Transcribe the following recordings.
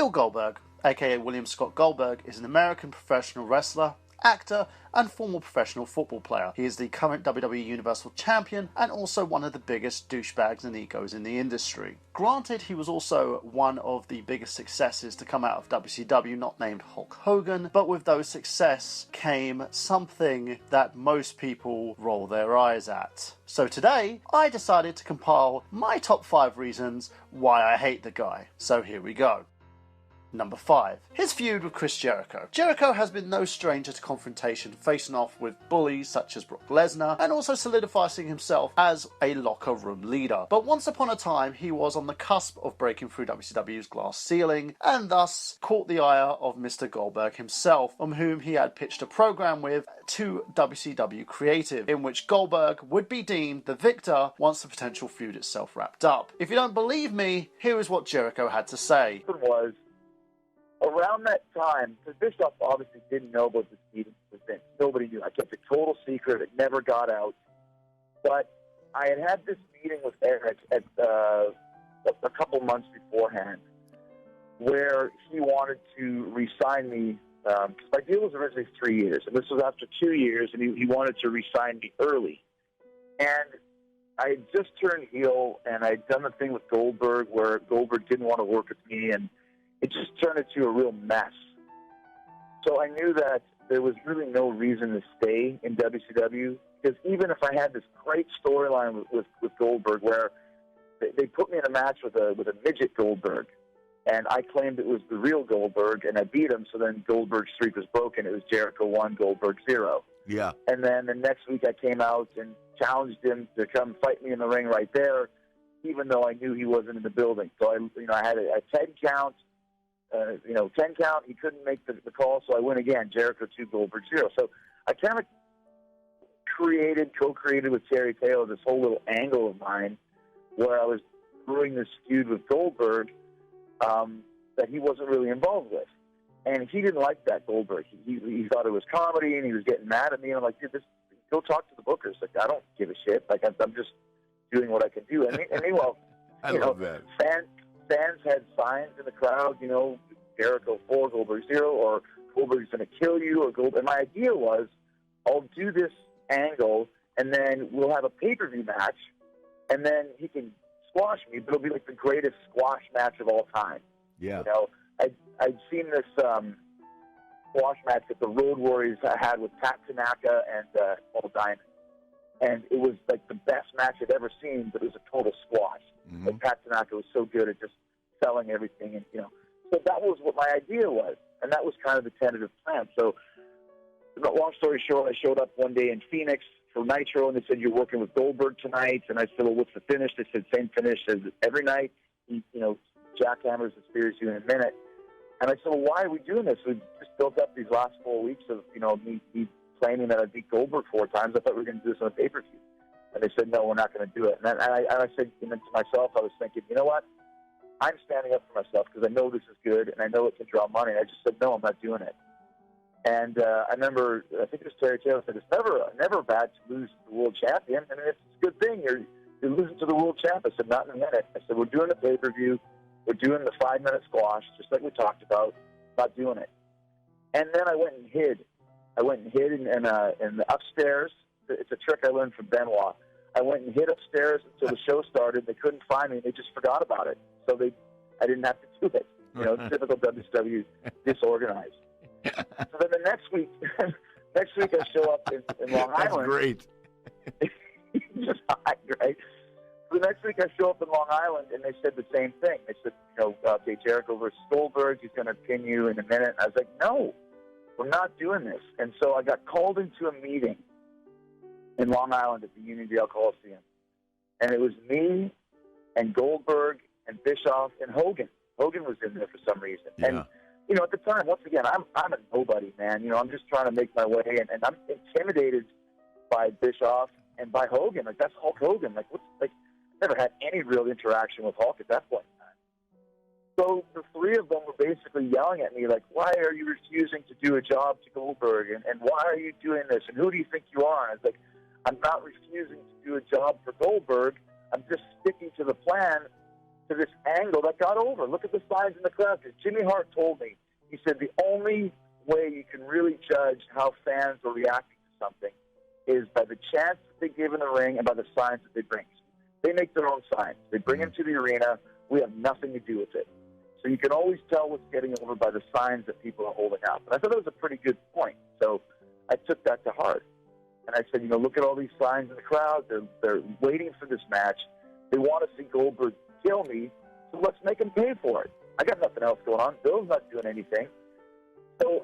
Bill Goldberg, aka William Scott Goldberg, is an American professional wrestler, actor, and former professional football player. He is the current WWE Universal Champion and also one of the biggest douchebags and egos in the industry. Granted, he was also one of the biggest successes to come out of WCW, not named Hulk Hogan, but with those success came something that most people roll their eyes at. So today, I decided to compile my top 5 reasons why I hate the guy. So here we go. Number 5. His feud with Chris Jericho. Jericho has been no stranger to confrontation, facing off with bullies such as Brock Lesnar, and also solidifying himself as a locker room leader. But once upon a time, he was on the cusp of breaking through WCW's glass ceiling, and thus caught the ire of Mr. Goldberg himself, on whom he had pitched a program with to WCW Creative, in which Goldberg would be deemed the victor once the potential feud itself wrapped up. If you don't believe me, here is what Jericho had to say. Around that time, because Bischoff obviously didn't know about this meeting with Vince. Nobody knew. I kept it total secret. It never got out. But I had this meeting with Eric at a couple months beforehand, where he wanted to re-sign me. Because my deal was originally 3 years, and this was after 2 years, and he wanted to re-sign me early. And I had just turned heel, and I'd done the thing with Goldberg, where Goldberg didn't want to work with me, and it just turned into a real mess. So I knew that there was really no reason to stay in WCW, because even if I had this great storyline with Goldberg, where they put me in a match with a midget Goldberg, and I claimed it was the real Goldberg, and I beat him, so then Goldberg's streak was broken. It was Jericho 1, Goldberg 0. Yeah. And then the next week I came out and challenged him to come fight me in the ring right there, even though I knew he wasn't in the building. So I had a 10 count. 10 count, he couldn't make the call, so I win again, Jericho 2, Goldberg 0. So I kind of co-created with Terry Taylor this whole little angle of mine where I was brewing this feud with Goldberg that he wasn't really involved with. And he didn't like that, Goldberg. He thought it was comedy, and he was getting mad at me. And I'm like, dude, go talk to the bookers. Like, I don't give a shit. Like, I'm just doing what I can do. And meanwhile, I love that. Fans had signs in the crowd, Jericho 4, Goldberg 0, or Goldberg's going to kill you, or Goldberg. And my idea was, I'll do this angle, and then we'll have a pay-per-view match, and then he can squash me, but it'll be like the greatest squash match of all time. Yeah. I'd seen this squash match that the Road Warriors had with Pat Tanaka and Paul Diamond, and it was like the best match I'd ever seen, but it was a total squash. Mm-hmm. Like Pat Tanaka was so good at just selling everything, and so that was what my idea was, and that was kind of the tentative plan. So, long story short, I showed up one day in Phoenix for Nitro, and they said, "You're working with Goldberg tonight," and I said, "Well, what's the finish?" They said, "Same finish as every night. He, jackhammers and spears you in a minute." And I said, "Well, why are we doing this? We just built up these last 4 weeks of me claiming that I beat Goldberg 4 times. I thought we were going to do this on a pay-per-view." And they said, "No, we're not going to do it." And I said to myself, I was thinking, you know what? I'm standing up for myself because I know this is good and I know it can draw money. And I just said, no, I'm not doing it. And I remember, I think it was Terry Taylor said, "It's never bad to lose to the world champion. I mean, it's a good thing. You're losing to the world champ." I said, "Not in a minute." I said, "We're doing the pay-per-view. We're doing the 5-minute squash, just like we talked about. Not doing it." And then I went and hid. In the upstairs. It's a trick I learned from Benoit. I went and hid upstairs until the show started. They couldn't find me. They just forgot about it. So I didn't have to do it. Typical WCW disorganized. So then the next week I show up in Long Island. That's great. Just hot, right? So the next week I show up in Long Island, and they said the same thing. They said, okay, Jericho versus Goldberg, he's going to pin you in a minute. I was like, no, we're not doing this. And so I got called into a meeting in Long Island at the Uniondale Coliseum. And it was me and Goldberg and Bischoff and Hogan. Hogan was in there for some reason. Yeah. And, at the time, once again, I'm a nobody, man. I'm just trying to make my way, and I'm intimidated by Bischoff and by Hogan. Like, that's Hulk Hogan. I never had any real interaction with Hulk at that point in time. So the three of them were basically yelling at me, like, why are you refusing to do a job to Goldberg? And why are you doing this? And who do you think you are? And I was like, I'm not refusing to do a job for Goldberg. I'm just sticking to the plan to this angle that got over. Look at the signs in the crowd. Because Jimmy Hart told me, he said the only way you can really judge how fans are reacting to something is by the chants that they give in the ring and by the signs that they bring. They make their own signs. They bring them to the arena. We have nothing to do with it. So you can always tell what's getting over by the signs that people are holding out. And I thought that was a pretty good point. So I took that to heart. And I said, you know, look at all these signs in the crowd. They're waiting for this match. They want to see Goldberg kill me, so let's make him pay for it. I got nothing else going on. Bill's not doing anything. So,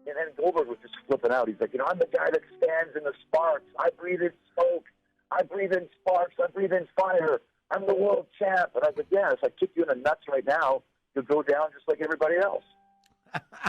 and then Goldberg was just flipping out. He's like, you know, I'm the guy that stands in the sparks. I breathe in smoke. I breathe in sparks. I breathe in fire. I'm the world champ. And I said, yeah, if I kick you in the nuts right now, you'll go down just like everybody else.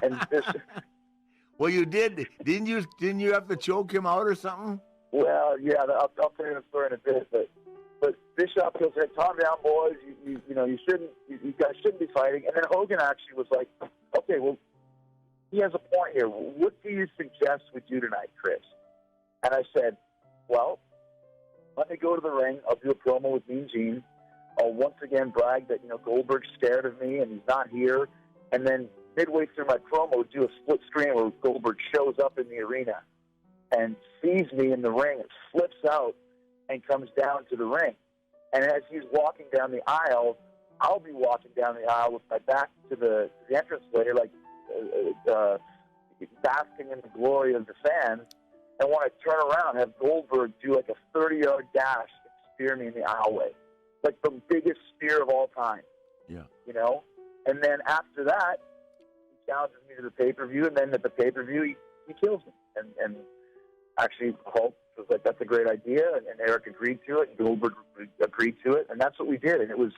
And this... Well, you did. Didn't you have to choke him out or something? Well, yeah, I'll tell you the story in a bit. But Bischoff goes, hey, calm down, boys. You guys shouldn't be fighting. And then Hogan actually was like, okay, well, he has a point here. What do you suggest we do tonight, Chris? And I said, well, let me go to the ring. I'll do a promo with Mean Gene. I'll once again brag that, you know, Goldberg's scared of me and he's not here. And then midway through my promo, do a split screen where Goldberg shows up in the arena and sees me in the ring and flips out and comes down to the ring. And as he's walking down the aisle, I'll be walking down the aisle with my back to the entranceway, like basking in the glory of the fans. And when I turn around, have Goldberg do like a 30-yard dash and spear me in the aisleway. Like the biggest spear of all time. Yeah. You know? And then after that, he challenges me to the pay-per-view, and then at the pay-per-view, he kills me. And actually, Hulk was like, that's a great idea, and Eric agreed to it, and Goldberg agreed to it, and that's what we did, and it was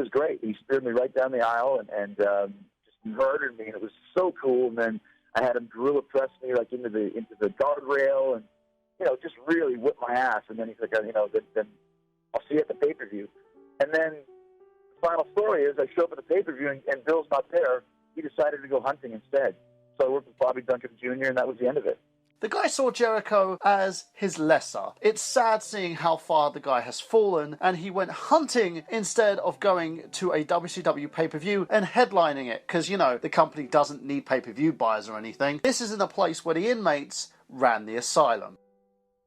great. He speared me right down the aisle and just murdered me, and it was so cool. And then I had him gorilla press me like into the guardrail, and you know, just really whip my ass. And then he's like, you know, then I'll see you at the pay-per-view. And then the final story is I show up at the pay-per-view, and Bill's not there. He decided to go hunting instead. So I worked with Bobby Duncan Jr., and that was the end of it. The guy saw Jericho as his lesser. It's sad seeing how far the guy has fallen, and he went hunting instead of going to a WCW pay-per-view and headlining it, because, you know, the company doesn't need pay-per-view buyers or anything. This is in a place where the inmates ran the asylum.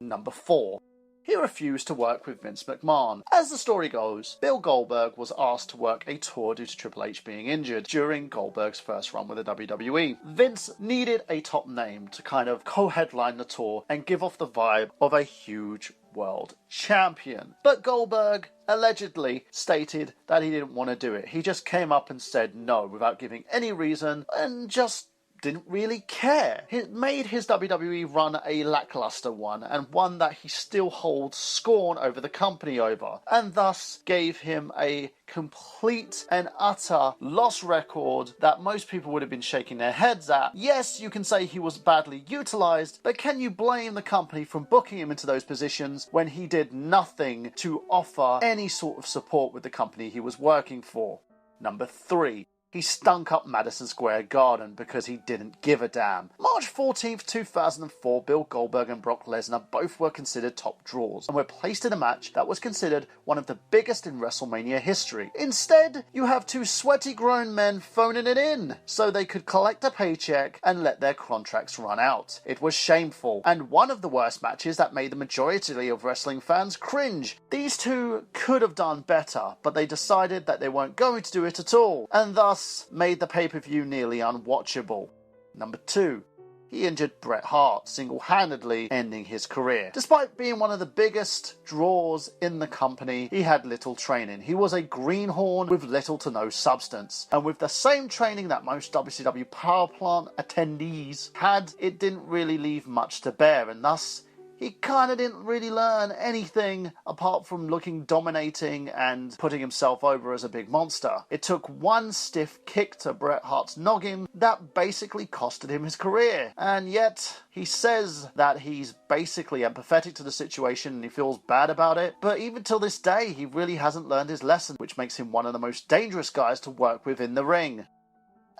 Number 4. He refused to work with Vince McMahon. As the story goes, Bill Goldberg was asked to work a tour due to Triple H being injured during Goldberg's first run with the WWE. Vince needed a top name to kind of co-headline the tour and give off the vibe of a huge world champion. But Goldberg allegedly stated that he didn't want to do it. He just came up and said no without giving any reason and just didn't really care. It made his WWE run a lackluster one, and one that he still holds scorn over the company over, and thus gave him a complete and utter lost record that most people would have been shaking their heads at. Yes, you can say he was badly utilised, but can you blame the company from booking him into those positions when he did nothing to offer any sort of support with the company he was working for? Number 3. He stunk up Madison Square Garden because he didn't give a damn. March 14th, 2004, Bill Goldberg and Brock Lesnar both were considered top draws and were placed in a match that was considered one of the biggest in WrestleMania history. Instead, you have two sweaty grown men phoning it in so they could collect a paycheck and let their contracts run out. It was shameful, and one of the worst matches that made the majority of wrestling fans cringe. These two could have done better, but they decided that they weren't going to do it at all, and thus made the pay-per-view nearly unwatchable. Number 2. He injured Bret Hart, single-handedly ending his career. Despite being one of the biggest draws in the company, he had little training. He was a greenhorn with little to no substance. And with the same training that most WCW power plant attendees had, it didn't really leave much to bear, and thus he kind of didn't really learn anything apart from looking dominating and putting himself over as a big monster. It took one stiff kick to Bret Hart's noggin that basically costed him his career. And yet, he says that he's basically empathetic to the situation and he feels bad about it. But even till this day, he really hasn't learned his lesson, which makes him one of the most dangerous guys to work with in the ring.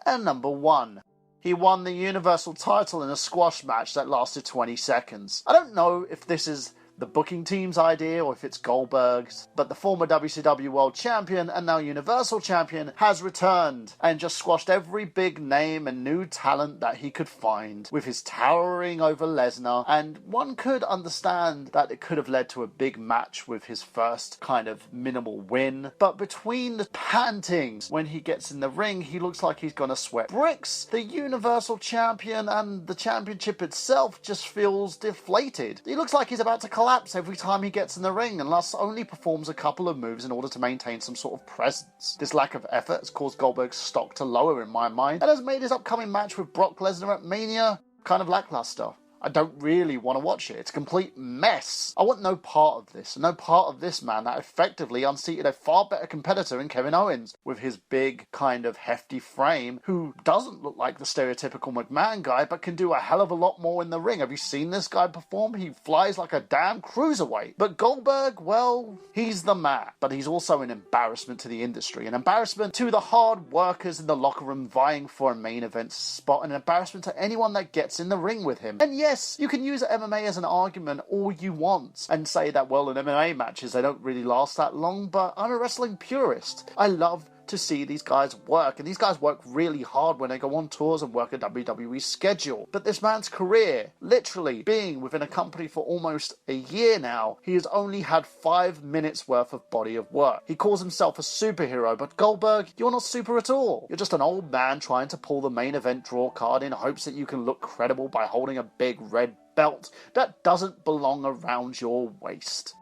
And number 1. He won the Universal title in a squash match that lasted 20 seconds. I don't know if this is the booking team's idea or if it's Goldberg's, but the former WCW World Champion and now Universal Champion has returned and just squashed every big name and new talent that he could find with his towering over Lesnar, and one could understand that it could have led to a big match with his first kind of minimal win, but between the pantings when he gets in the ring, he looks like he's gonna sweat bricks. The Universal Champion and the championship itself just feels deflated. He looks like he's about to collapse every time he gets in the ring, unless only performs a couple of moves in order to maintain some sort of presence. This lack of effort has caused Goldberg's stock to lower in my mind, and has made his upcoming match with Brock Lesnar at Mania kind of lackluster. I don't really want to watch it. It's a complete mess. I want no part of this. No part of this man that effectively unseated a far better competitor in Kevin Owens with his big, kind of hefty frame, who doesn't look like the stereotypical McMahon guy, but can do a hell of a lot more in the ring. Have you seen this guy perform? He flies like a damn cruiserweight. But Goldberg, well, he's the man. But he's also an embarrassment to the industry, an embarrassment to the hard workers in the locker room vying for a main event spot, an embarrassment to anyone that gets in the ring with him. And yes, you can use MMA as an argument all you want and say that, well, in MMA matches they don't really last that long, but I'm a wrestling purist. I love to see these guys work, and these guys work really hard when they go on tours and work a WWE schedule. But this man's career, literally being within a company for almost a year now, he has only had 5 minutes worth of body of work. He calls himself a superhero, but Goldberg, you're not super at all. You're just an old man trying to pull the main event draw card in hopes that you can look credible by holding a big red belt that doesn't belong around your waist.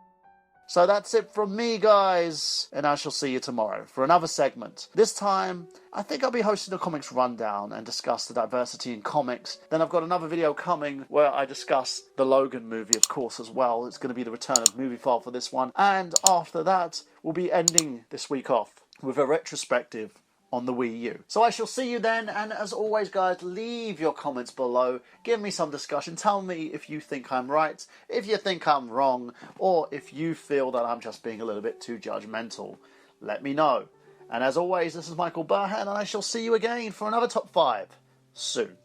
So that's it from me, guys, and I shall see you tomorrow for another segment. This time, I think I'll be hosting a comics rundown and discuss the diversity in comics. Then I've got another video coming where I discuss the Logan movie, of course, as well. It's going to be the return of Movie File for this one. And after that, we'll be ending this week off with a retrospective on the Wii U. So I shall see you then, and as always, guys, leave your comments below. Give me some discussion. Tell me if you think I'm right, if you think I'm wrong, or if you feel that I'm just being a little bit too judgmental. Let me know. And as always, this is Michael Burhan, and I shall see you again for another Top 5 soon.